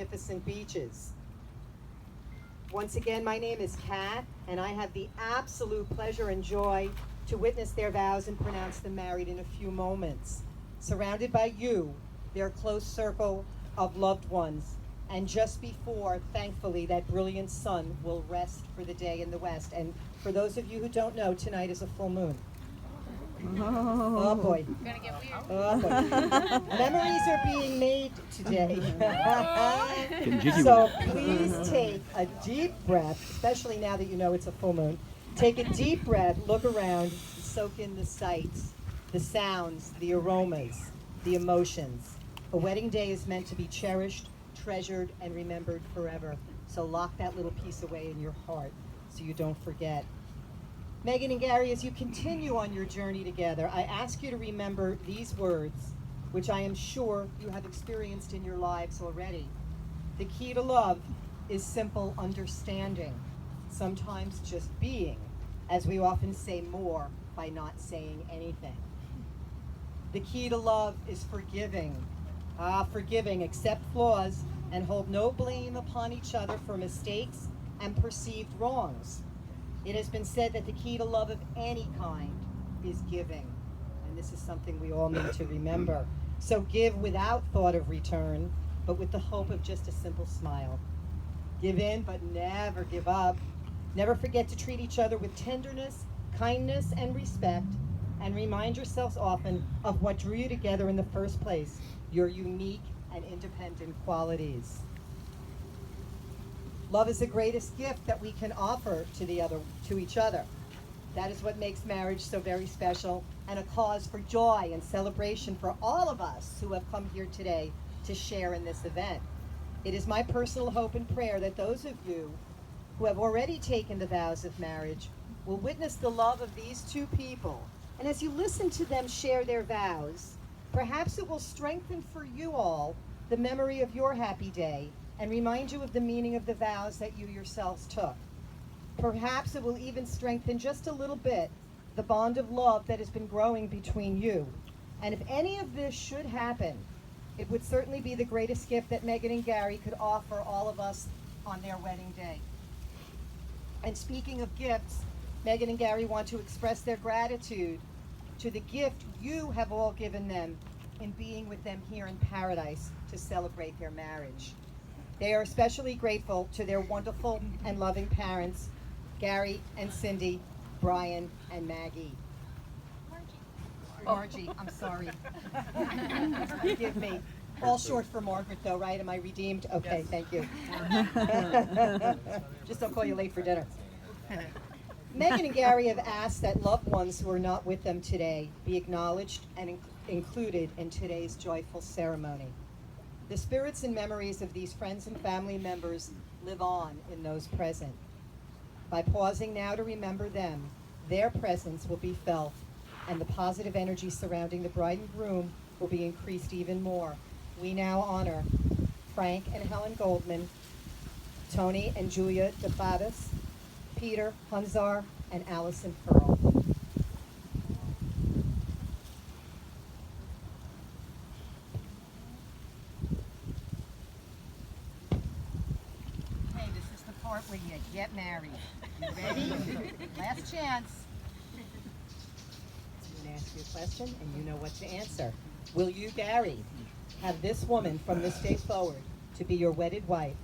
magnificent beaches. Once again, my name is Kat, and I have the absolute pleasure and joy to witness their vows and pronounce them married in a few moments, surrounded by you, their close circle of loved ones, and just before, thankfully, that brilliant sun will rest for the day in the west. And for those of you who don't know, tonight is a full moon. Oh boy. Gonna get weird. Oh boy. Memories are being made today. So please take a deep breath, especially now that you know it's a full moon. Take a deep breath, look around, soak in the sights, the sounds, the aromas, the emotions. A wedding day is meant to be cherished, treasured, and remembered forever. So lock that little piece away in your heart so you don't forget. Megan and Gary, as you continue on your journey together, I ask you to remember these words, which I am sure you have experienced in your lives already. The key to love is simple understanding, sometimes just being, as we often say more by not saying anything. The key to love is forgiving. Forgiving, accept flaws, and hold no blame upon each other for mistakes and perceived wrongs. It has been said that the key to love of any kind is giving, and this is something we all need to remember. So give without thought of return, but with the hope of just a simple smile. Give in, but never give up. Never forget to treat each other with tenderness, kindness, and respect, and remind yourselves often of what drew you together in the first place, your unique and independent qualities. Love is the greatest gift that we can offer to each other. That is what makes marriage so very special and a cause for joy and celebration for all of us who have come here today to share in this event. It is my personal hope and prayer that those of you who have already taken the vows of marriage will witness the love of these two people. And as you listen to them share their vows, perhaps it will strengthen for you all the memory of your happy day and remind you of the meaning of the vows that you yourselves took. Perhaps it will even strengthen just a little bit the bond of love that has been growing between you. And if any of this should happen, it would certainly be the greatest gift that Megan and Gary could offer all of us on their wedding day. And speaking of gifts, Megan and Gary want to express their gratitude to the gift you have all given them in being with them here in paradise to celebrate their marriage. They are especially grateful to their wonderful and loving parents, Gary and Cindy, Brian and Maggie. Margie, I'm sorry. Forgive me. All short for Margaret though, right? Am I redeemed? Okay, yes. Thank you. Just don't call you late for dinner. Megan and Gary have asked that loved ones who are not with them today be acknowledged and included in today's joyful ceremony. The spirits and memories of these friends and family members live on in those present. By pausing now to remember them, their presence will be felt, and the positive energy surrounding the bride and groom will be increased even more. We now honor Frank and Helen Goldman, Tony and Julia DeFatis, Peter Hunzar, and Allison Pearl. Okay, this is the part where you get married. You ready? Last chance. I'm going to ask you a question, and you know what to answer. Will you, Gary, have this woman from this day forward to be your wedded wife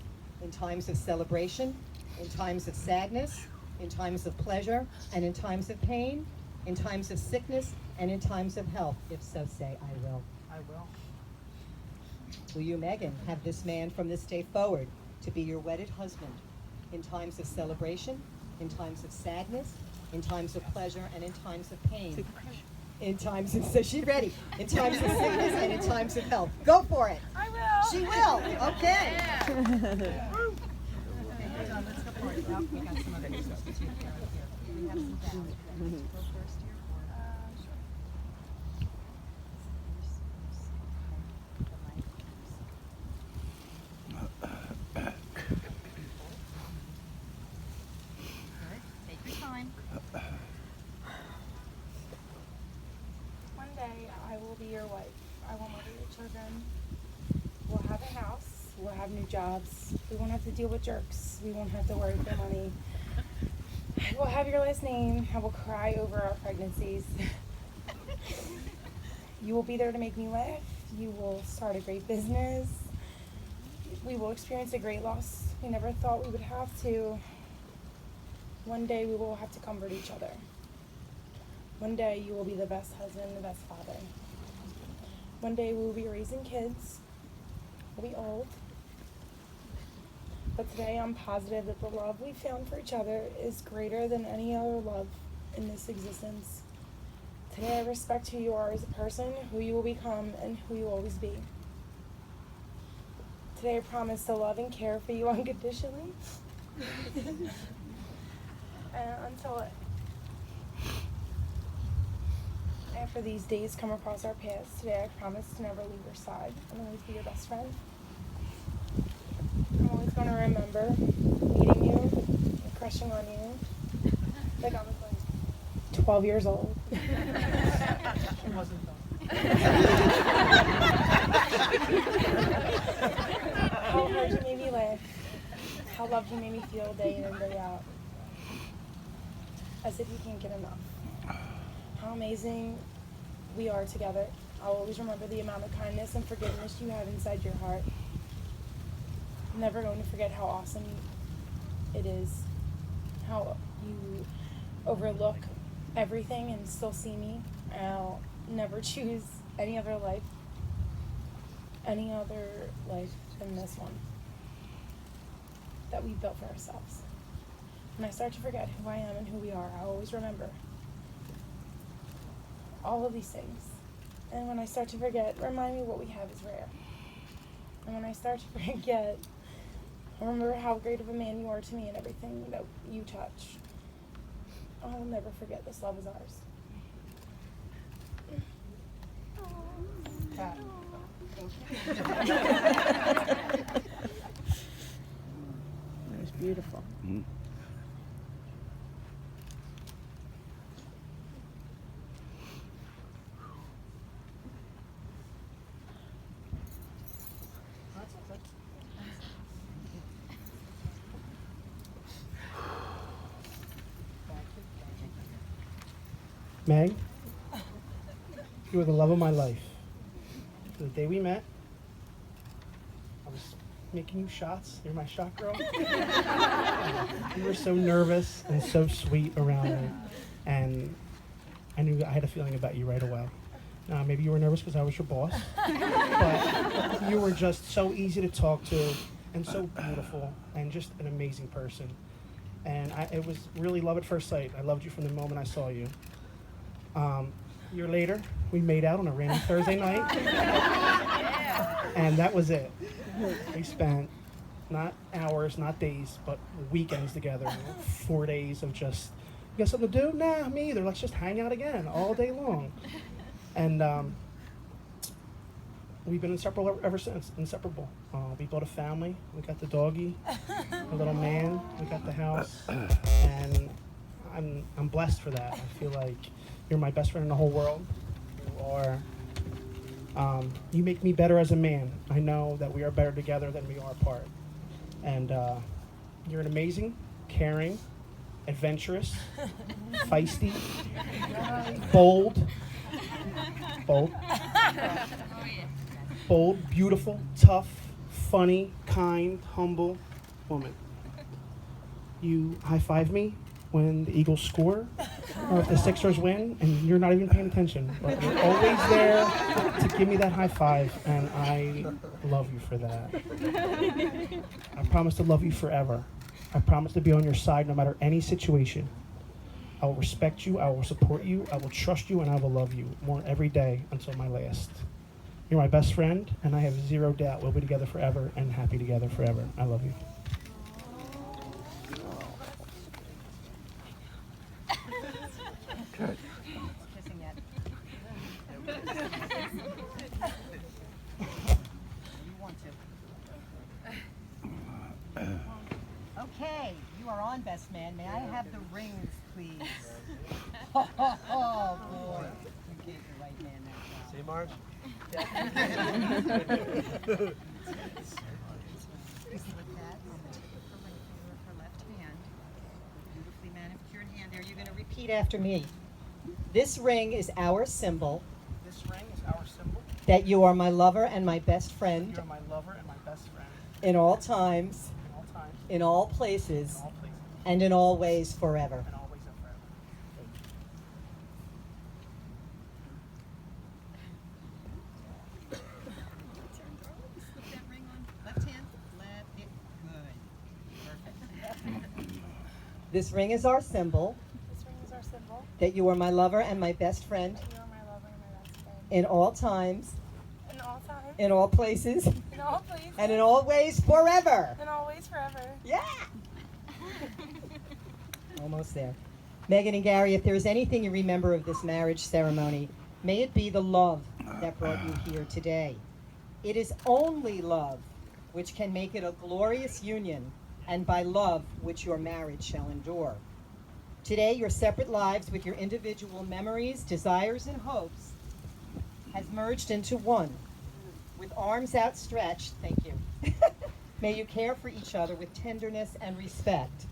in times of celebration, in times of sadness, in times of pleasure, and in times of pain, in times of sickness, and in times of health? If so, say, I will. I will. Will you, Megan, have this man from this day forward to be your wedded husband in times of celebration, in times of sadness, in times of pleasure, and in times of pain? In times of, so she's ready. In times of sickness and in times of health. Go for it. I will. She will. Okay. Yeah. Okay, hold on, let's go for it. Oh, we got some other issues to take care of here. We have some vows. You want to go first here? Good. Take your time. One day I will be your wife. I will mother your children. We'll have a house. We'll have new jobs. We won't have to deal with jerks. We won't have to worry for money. I will have your last name. I will cry over our pregnancies. You will be there to make me laugh. You will start a great business. We will experience a great loss we never thought we would have to. One day we will have to comfort each other. One day you will be the best husband, the best father. One day we will be raising kids. We'll be old. But today I'm positive that the love we found for each other is greater than any other love in this existence. Today I respect who you are as a person, who you will become, and who you will always be. Today I promise to love and care for you unconditionally. Until after these days come across our paths, today I promise to never leave your side and always be your best friend. I'm always going to remember meeting you and crushing on you like I was like 12 years old. She wasn't though. How hard you made me laugh. How loved you made me feel day in and day out. As if you can't get enough. How amazing we are together. I'll always remember the amount of kindness and forgiveness you have inside your heart. I'm never going to forget how awesome it is. How you overlook everything and still see me. I'll never choose any other life than this one that we built for ourselves. When I start to forget who I am and who we are, I'll always remember all of these things. And when I start to forget, remind me what we have is rare. And when I start to forget, I remember how great of a man you are to me and everything that you touch. I'll never forget this love is ours. Pat. That was beautiful. Meg, you were the love of my life. The day we met, I was making you shots. You're my shot girl. You were so nervous and so sweet around me. And I knew I had a feeling about you right away. Now, maybe you were nervous because I was your boss, but you were just so easy to talk to and so beautiful and just an amazing person. And it was really love at first sight. I loved you from the moment I saw you. A year later, we made out on a random Thursday night, and that was it. We spent not hours, not days, but weekends together. 4 days of just, you got something to do? Nah, me either. Let's just hang out again all day long. And we've been inseparable ever since. Inseparable. We built a family. We got the doggy, a little man. We got the house, and I'm blessed for that. I feel like you're my best friend in the whole world. You are. You make me better as a man. I know that we are better together than we are apart. And you're an amazing, caring, adventurous, feisty, bold, beautiful, tough, funny, kind, humble woman. You high-five me when the Eagles score or if the Sixers win, and you're not even paying attention. But you're always there to give me that high five, and I love you for that. I promise to love you forever. I promise to be on your side no matter any situation. I will respect you, I will support you, I will trust you, and I will love you more every day until my last. You're my best friend, and I have zero doubt we'll be together forever and happy together forever. I love you. Good. Kissing yet. You want to. Okay, you are on, best man. May I have the rings, please? Oh, boy. You gave the right man that job. See, Marge? repeat after me. This ring is our symbol This ring is our symbol. that you are my lover and my best friend You're my lover and my best friend in all times, in all times, in all places, in all places, and in all ways forever. and always and forever. Left hand, left it. Good. Perfect. This ring is our symbol This ring is our symbol. that you are my lover and my best friend You are my lover and my best friend. in all times, In all times. in all places, In all places. and in all ways forever. And always forever. Yeah. Almost there. Megan and Gary, if there is anything you remember of this marriage ceremony, may it be the love that brought you here today. It is only love which can make it a glorious union, and by love which your marriage shall endure. Today, your separate lives with your individual memories, desires, and hopes has merged into one. With arms outstretched, thank you. May you care for each other with tenderness and respect.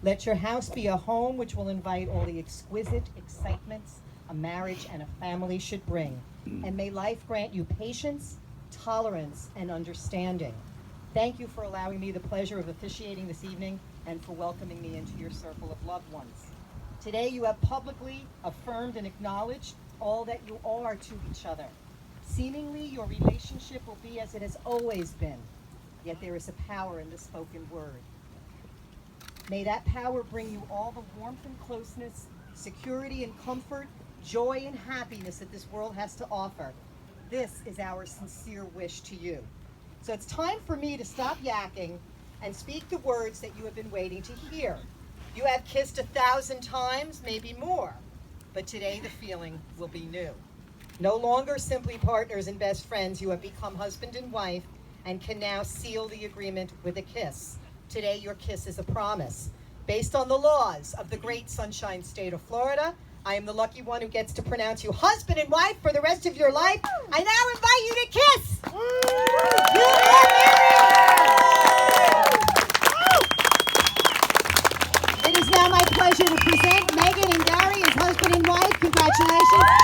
Let your house be a home which will invite all the exquisite excitements a marriage and a family should bring. And may life grant you patience, tolerance, and understanding. Thank you for allowing me the pleasure of officiating this evening and for welcoming me into your circle of loved ones. Today you have publicly affirmed and acknowledged all that you are to each other. Seemingly your relationship will be as it has always been, yet there is a power in the spoken word. May that power bring you all the warmth and closeness, security and comfort, joy and happiness that this world has to offer. This is our sincere wish to you. So it's time for me to stop yakking and speak the words that you have been waiting to hear. You have kissed 1,000 times, maybe more, but today the feeling will be new. No longer simply partners and best friends, you have become husband and wife and can now seal the agreement with a kiss. Today your kiss is a promise. Based on the laws of the great Sunshine State of Florida, I am the lucky one who gets to pronounce you husband and wife for the rest of your life. I now invite you to kiss. You are married. It is now my pleasure to present Megan and Gary as husband and wife. Congratulations.